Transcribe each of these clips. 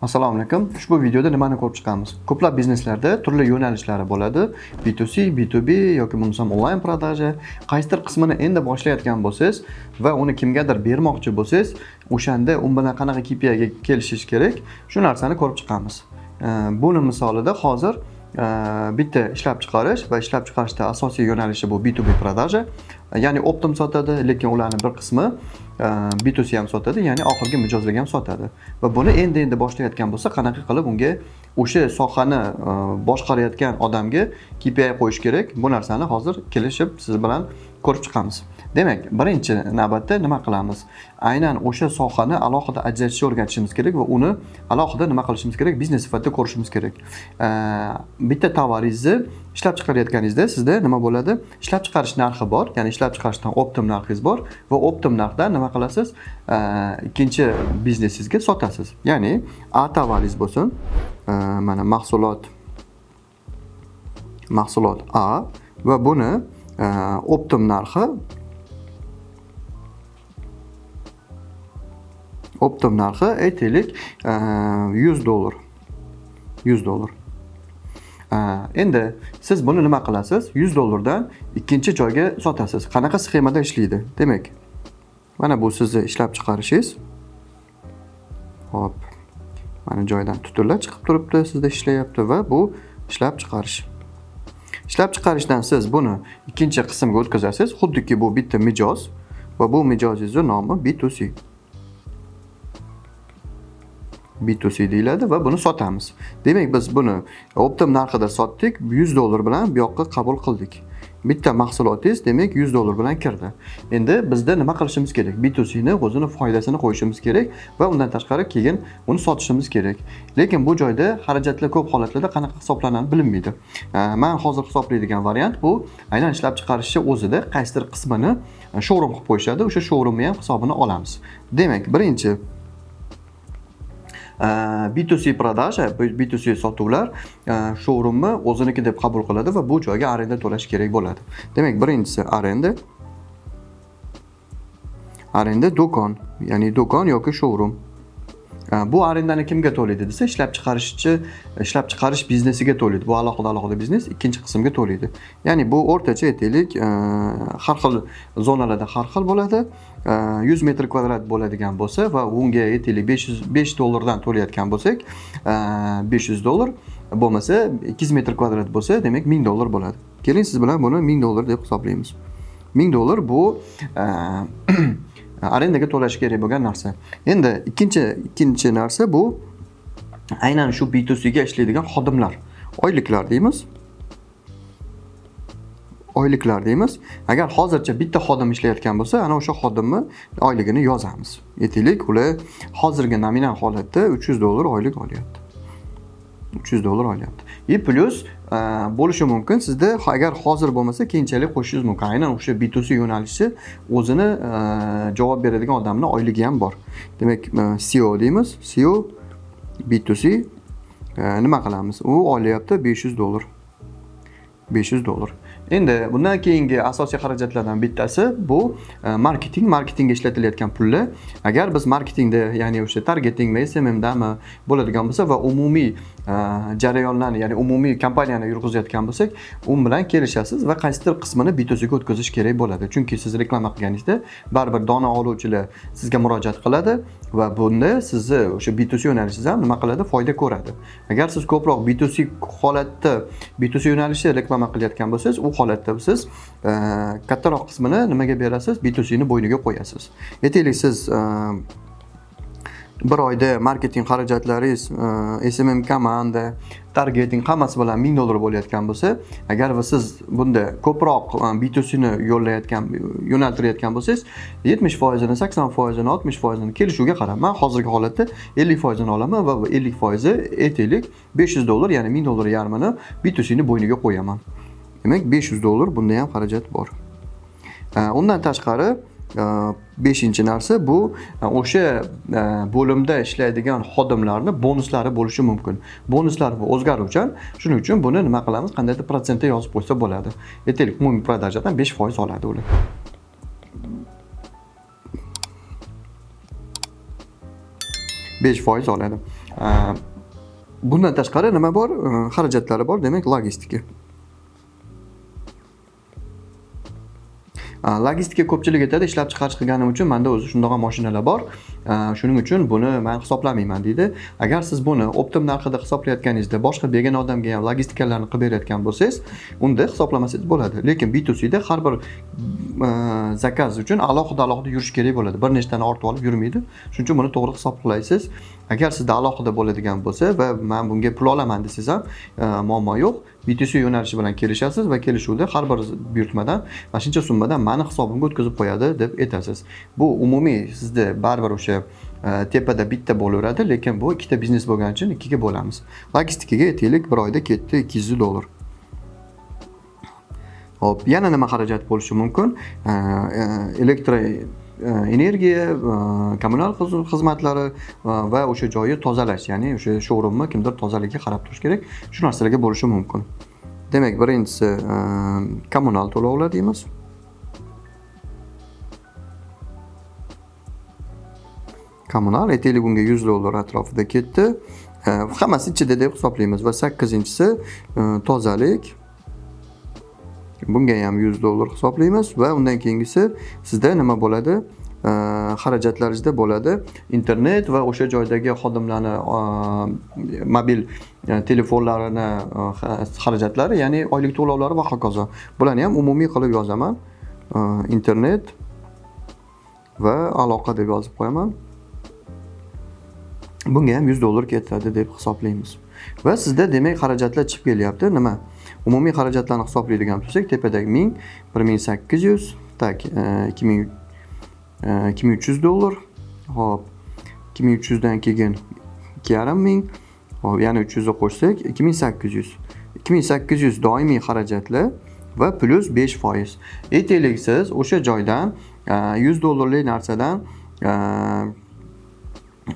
Assalomu alaykum. Ushbu videoda nimani ko'rib chiqamiz? Ko'plab bizneslarda turli yo'nalishlari bo'ladi. B2C, B2B yoki bo'lmasam onlayn prodaja. Qaysidir qismini endi boshlayotgan bo'lsangiz va uni kimgadir bermoqchi bo'lsangiz, o'shanda u bilan qanaqa KPI ga kelishish kerak, shu narsani ko'rib chiqamiz. Buni misolida hozir bitta ishlab chiqarish va ishlab chiqarishda asosiy yo'nalishi bu B2B prodaja. Ya'ni optim sotadi, lekin ularning bir qismi B2C ham sotadi, ya'ni oxirgi mijozlarga ham sotadi. Va buni endi boshlayotgan bo'lsa, qanaqa qilib unga o'sha sohani boshqarayotgan odamga KPI qo'yish kerak? Bu narsani hozir kelishib siz bilan ko'rib chiqamiz. Demak, birinchi navbatda nima qilamiz? Aynan o'sha sohani alohida ajratishni o'rgatishimiz kerak va uni alohida nima qilishimiz kerak? Biznes sifatida ko'rishimiz kerak. Bitta tovaringizni ishlab chiqarayotganingizda sizda nima bo'ladi? Ishlab chiqarish narxi bor, ya'ni ishlab chiqarishdan optim narxingiz bor va optim narxdan nima qilasiz? Ikkinchi biznesingizga sotasiz. Ya'ni A tovaringiz bo'lsin, mana mahsulot A va buni optim narxi aytaylik $100. $100. Endi siz buni nima qilasiz? $100 dan ikkinchi joyga sotasiz. Qanaqa sxemada ishlaydi? Demak, mana bu sizning ishlab chiqarishingiz. Hop. Mana joydan tuturlar chiqib turibdi, sizda ishlayapti va bu ishlab chiqarish. Ishlab chiqarishdan siz buni ikkinchi qismga o'tkazasiz, xuddiki bu bitta mijoz va bu mijozingizning nomi B2C. B2C deyiladi va buni sotamiz. Demak, biz buni optim narxida sotdik, $100 bilan bu yoqqa qabul qildik. Bitta mahsulotingiz demak $100 bilan kirdi. Endi bizda nima qilishimiz kerak? B2C ni o'zini foydasini qo'yishimiz kerak va undan tashqari keyin uni sotishimiz kerak. Lekin bu joyda xarajatlar ko'p holatlarda qanaqa hisoblanadi bilinmaydi. Men hozir hisoblaydigan variant bu aynan ishlab chiqarishchi o'zida qaysidir qismini showroom qilib qo'yishadi. O'sha showroomni ham hisobini olamiz. Demak, birinchi B2C prodaja, B2C sotuvlar showroomni o'ziniki deb qabul qiladi va bu joyga arenda to'lash kerak bo'ladi. Demak, birinchisi arenda do'kon, ya'ni do'kon yoki showroom. Bu arendani kimga to'laydi desa, ishlab chiqarish biznesiga to'laydi. Bu alohida biznes ikkinchi qismga to'laydi. Ya'ni bu o'rtacha aytaylik, har xil zonalarda har xil bo'ladi. 100 metr kvadrat bo'ladigan bo'lsa va unga aytaylik $5 dan to'layotgan bo'lsak, $500 bo'lmasa 200 metr kvadrat bo'lsa, demak $1000 bo'ladi. Keling siz bilan buni $1000 deb hisoblaymiz. $1000 bu arendaga to'lash kerak bo'lgan narsa. Endi ikkinchi narsa bu aynan shu B2C ga ishlaydigan xodimlar. Oyliklar deymiz. Agar hozircha bitta xodim ishlayotgan bo'lsa, ana o'sha xodimni oyligini yozamiz. Aytaylik, ular hozirgi nominal holatda $300 oylik olyapti. $300 olyapti. Plus bo'lishi mumkin sizda agar hozir bo'lmasa keyinchalik qo'shishingiz mumkin. Aynan o'sha B2C yo'nalishi o'zini javob beradigan odamning oyligi ham bor. Demak, CEO deymiz. CEO B2C nima qilamiz? U olyapti $500. Endi bundan keyingi asosiy xarajatlardan bittasi bu marketingga ishlatilayotgan pullar. Agar biz marketingda, ya'ni o'sha targetingmi, SMMdami bo'ladigan bo'lsa va umumiy jarayonlarni, ya'ni umumiy kompaniyani yurg'izayotgan bo'lsak, u bilan kelishasiz va qaysidir qismini B2C ga o'tkazish kerak bo'ladi. Chunki siz reklama qilganingizda baribir dona oluvchilar sizga murojaat qiladi va bunda sizni o'sha B2C yo'nalishingiz ham nima qiladi? Foyda ko'radi. Agar siz ko'proq B2C holatda B2C yo'nalishida reklama qilayotgan bo'lsangiz, u holatda siz kattaroq qismini nimaga berasiz? B2C ni bo'yniga qo'yasiz. Aytaylik, siz bir oyda marketing xarajatlaringiz, SMM komanda, targeting hammasi bilan $1000 bo'layotgan bo'lsa, agar siz bunda ko'proq B2C ni yo'naltirayotgan bo'lsangiz, 70%ni, 80%ni, 60%ni kelishuvga qarab, men hozirgi holatda 50%ni olaman va 50%i aytaylik $500, ya'ni $1000 yarmini B2C ni bo'yniga qo'yaman. Demak, $500 bunda ham xarajat bor. Undan tashqari, beshinchi narsa bu o'sha bo'limda ishlaydigan xodimlarning bonuslari bo'lishi mumkin. Bonuslar o'zgaruvchan. Shuning uchun buni nima qilamiz? Qandaydir protsentda yozib qo'ysa bo'ladi. Aytaylik, umumiy prodajadan 5% oladi ular. 5% oladi. Bundan tashqari nima bor? Xarajatlari bor, demak logistika. Logistika ko'pchilik aytadi, ishlab chiqarish qilganim uchun menda o'zi shundoq mashinalar bor. Shuning uchun buni men hisoblamayman deydi. Agar siz buni optim narxida hisoblayotganingizda boshqa begona odamga ham logistikalarni qilib berayotgan bo'lsangiz, unda hisoblamasangiz bo'ladi. Lekin B2C da har bir zakaz uchun alohida yurish kerak bo'ladi. Bir nechtani ortib olib yurmaydi. Shuning uchun buni to'g'ri hisob qilasiz. Agar sizda alohida bo'ladigan bo'lsa va men bunga pul olaman desangiz ham muammo yo'q. B2C yo'nalishi bilan kelishasiz va kelishuvda har bir buyurtmadan mana shuncha summadan meni hisobimga o'tkazib qo'yadi deb aytasiz. Bu umumiy sizda baribir o'sha tepada bitta bo'laveradi, lekin bu ikkita biznes bo'lgani uchun ikkiga bo'lamiz. Logistikaga aytaylik, bir oyda ketdi $200. Hop, yana nima xarajat bo'lishi mumkin? Energiya, kommunal xizmatlari va o'sha joyi tozalash, ya'ni o'sha showroomni kimdir tozaligiga qarab turish kerak. Shu narsalarga bo'lishi mumkin. Demak, birinchisi kommunal to'lovlar deymiz. Kommunal aytaylik unga $100 atrofida ketdi. Hammasi ichida deb hisoblaymiz va 8-inchisi tozalik. Bunga ham $100 hisoblaymiz va undan keyingisi sizda nima bo'ladi? Xarajatlaringizda bo'ladi. Internet va o'sha joydagi xodimlarni mobil telefonlarini xarajatlari, ya'ni oylik to'lovlari va hokazo. Bularni ham umumiy qilib yozaman. Internet va aloqa deb yozib qo'yaman. Bunga ham $100 ketadi deb hisoblaymiz. Va sizda demak xarajatlar chiqib kelyapti. Nima? Umumiy xarajatlarni hisoblaydigan bo'lsak, tepadagi 1000, 1800, tak, $2300. Hop, 2300 dan keyin 2500, hop, yana 300 ga qo'shsak 2800. 2800 doimiy xarajatlar va plus 5%. Aytaylik siz o'sha joydan $100 narsadan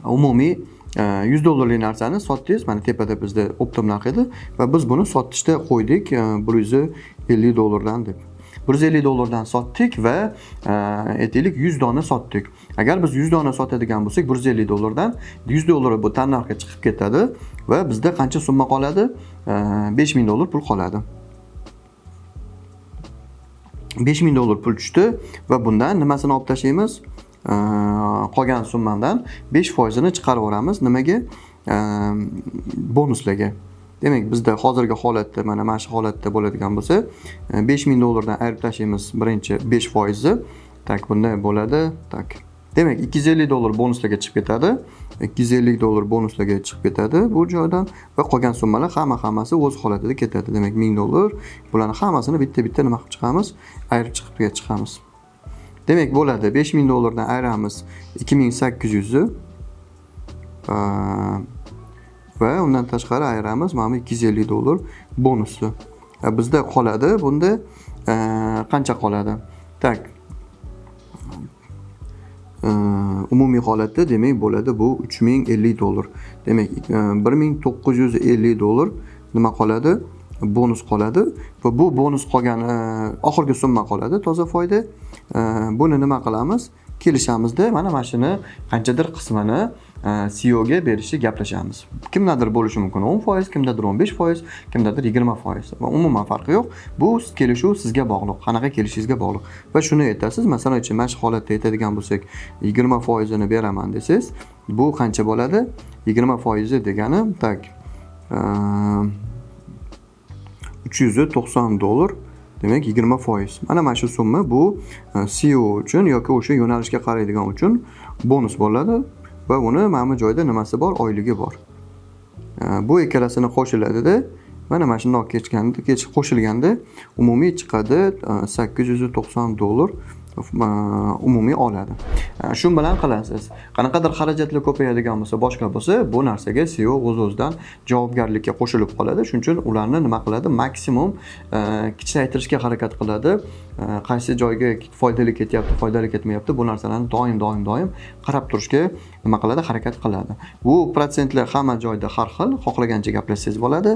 umumiy $100 narsani sotdingiz. Mana tepada bizda optim narx edi va biz buni sotishda qo'ydik $150 dan deb. $150 sotdik va aytaylik 100 dona sotdik. Agar biz 100 dona sotadigan bo'lsak, $150 dan $100 bu tannarxga chiqib ketadi va bizda qancha summa qoladi? $5000 pul qoladi. $5000 pul tushdi va bundan nimasini olib tashlaymiz? Qolgan summadan 5% ni chiqarib yuboramiz. Nimaga? Bonuslarga. Demak, bizda hozirgi holatda, mana shu holatda bo'ladigan bo'lsa, $5000 dan ayirib tashlaymiz birinchi 5%. Tak, bunday bo'ladi. Tak. Demak, $250 bonuslarga chiqib ketadi. $250 bonuslarga chiqib ketadi bu joydan va qolgan summalar hammasi o'z holatida ketadi. Demak, $1000. Bularning hammasini bitta-bitta nima qilib chiqamiz? Ayirib chiqamiz. Demak, bo'ladi. $5000 dan ayiramiz 2800 ni va undan tashqari ayiramiz mana $250 bonusni. Bizda qoladi. Bunda qancha qoladi? Tak. Umumiy holatda demak bo'ladi bu $3050. Demak, $1950 nima qoladi? Bonus qoladi va bu bonus qolgan oxirgi summa qoladi, toza foyda. Buni nima qilamiz? Kelishamizda mana shuni qanchadir qismini CEO ga berishni gaplashamiz. Kimdadir bo'lishi mumkin 10%, kimdadir 15%, kimdadir 20%. Va umuman farqi yo'q. Bu kelishuv sizga bog'liq, qanaqa kelishingizga bog'liq. Va shuni aytasiz, masalan, mana shu holatda aytadigan bo'lsak, 20% ni beraman desangiz, bu qancha bo'ladi? 20% degani tak $390. Demak, 20%. Mana shu summa bu CEO uchun yoki o'sha yo'nalishga qaraydigan uchun bonus bo'ladi va uni mana bu joyda nimasi bor? Oyligi bor. Bu ikkalasini qo'shiladi-da, mana shundoq qo'shilganda umumiy chiqadi $890 umumiy oladi. Shu bilan qilasiz. Qanaqadir xarajatlar ko'payadigan bo'lsa, boshqa bo'lsa, bu narsaga CEO o'z-o'zidan javobgarlikka qo'shilib qoladi. Shuning uchun ularni nima qiladi? Maksimum kichaytirishga harakat qiladi. qaysi joyga foydali ketyapti, foydali ketmayapti, bu narsalarni doim qarab turishga nima qiladi, harakat qiladi. Bu protsentlar hamma joyda har xil, xohlagancha gaplashsangiz bo'ladi.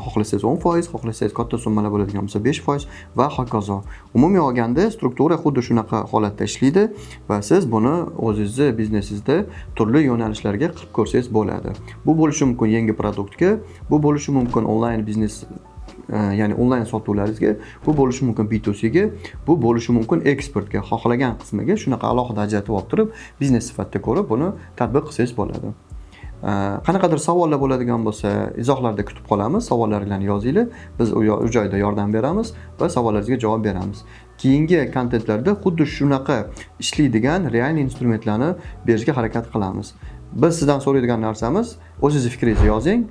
Xohlasangiz 10%, xohlasangiz katta summalar bo'ladigan bo'lsa 5% va hokazo. Umumiy olganda struktura xuddi shunaqa holatda ishlaydi va siz buni o'zingizning biznesingizda turli yo'nalishlarga qilib ko'rsangiz bo'ladi. Bu bo'lishi mumkin yangi produktga, bu bo'lishi mumkin onlayn biznes, ya'ni onlayn sotuvlaringizga, bu bo'lishi mumkin B2C ga, bu bo'lishi mumkin eksportga, xohlagan qismiga shunaqa alohida ajratib olib turib, biznes sifatida ko'rib buni tatbiq qilsangiz bo'ladi. Qanaqadir savollar bo'ladigan bo'lsa, izohlarda kutib qolamiz. Savollaringizni yozinglar. Biz u joyda yordam beramiz va savollaringizga javob beramiz. Keyingi kontentlarda xuddi shunaqa ishlaydigan real instrumentlarni berishga harakat qilamiz. Biz sizdan so'raydigan narsamiz, o'zingiz fikringizni yozing,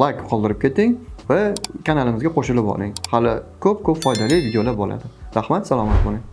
like qoldirib keting va kanalimizga qo'shilib oling. Hali ko'p foydali videolar bo'ladi. Rahmat, salomat bo'ling.